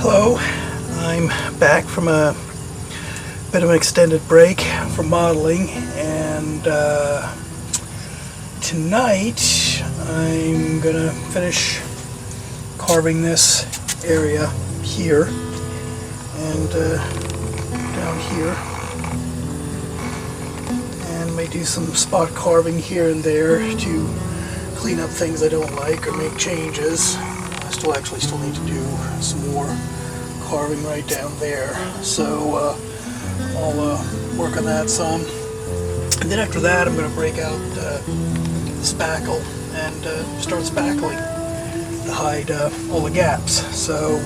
Hello, I'm back from a bit of an extended break from modeling, and tonight I'm gonna finish carving this area here and down here, and may do some spot carving here and there to clean up things I don't like or make changes. I still need to do some more carving right down there, so I'll work on that some, and then after that I'm going to break out the spackle and start spackling to hide all the gaps. So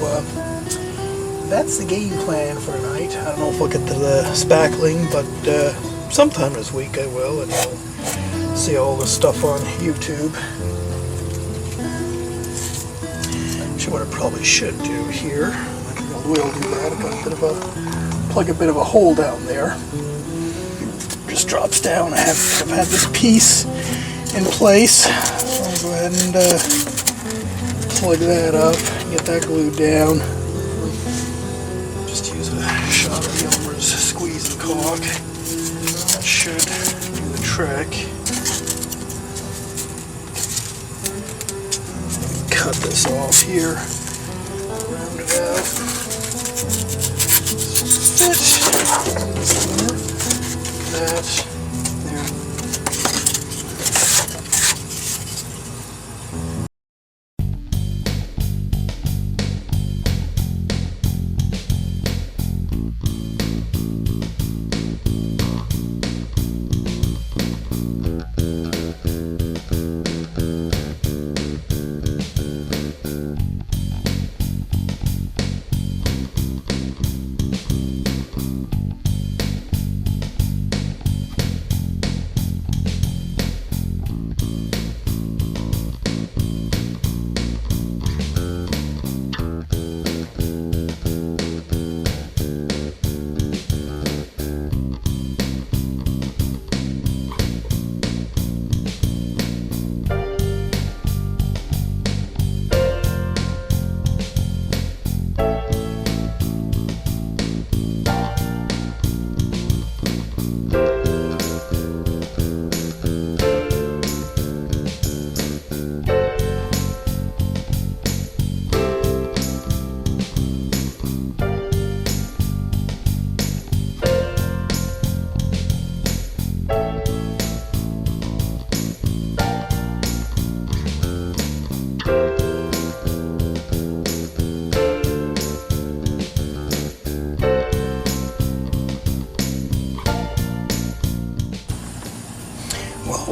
that's the game plan for tonight. I don't know if I'll get to the spackling, but sometime this week I will, and I'll see all this stuff on YouTube. What I probably should do here, I think I will do that. I've got plug a bit of a hole down there. Just drops down. I've had this piece in place, so I'll go ahead and plug that up, get that glued down. Just use a shot of Elmer's squeeze and caulk. That should do the trick. Cut this off here, round it out, fit, that, there.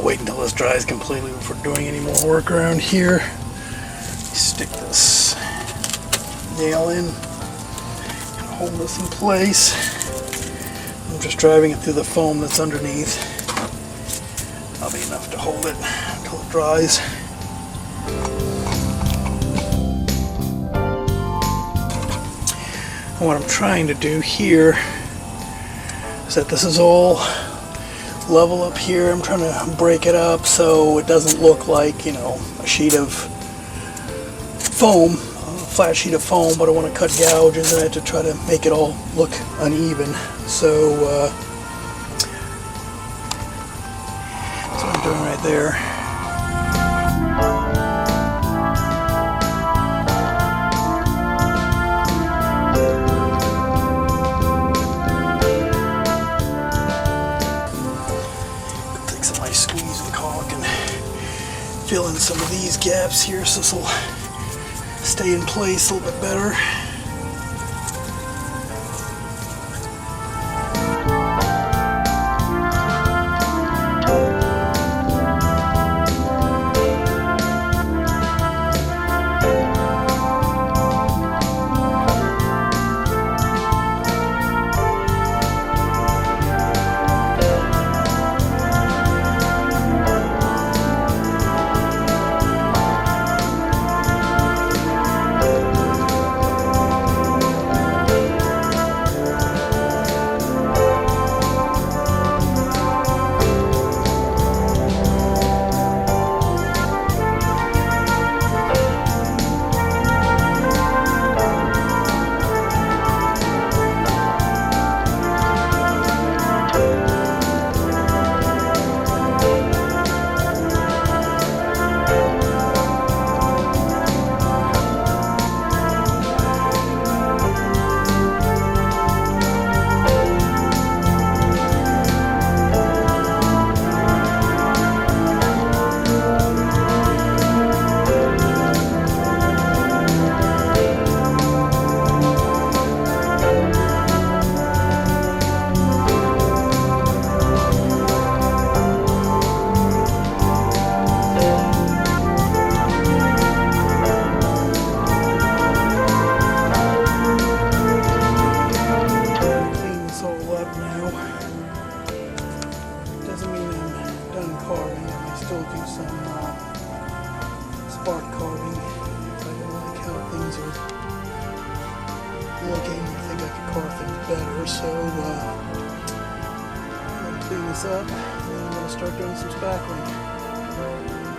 Wait until this dries completely before doing any more work around here. Stick this nail in and hold this in place. I'm just driving it through the foam that's underneath. That'll be enough to hold it until it dries. And what I'm trying to do here is that this is all level up here. I'm trying to break it up so it doesn't look like, you know, a sheet of foam, a flat sheet of foam, but I want to cut gouges in it to try to make it all look uneven. So that's what I'm doing right there. Fill in some of these gaps here so this will stay in place a little bit better. things are looking. I think I could carve things better, so I'm going to clean this up, and then I'm going to start doing some spackling.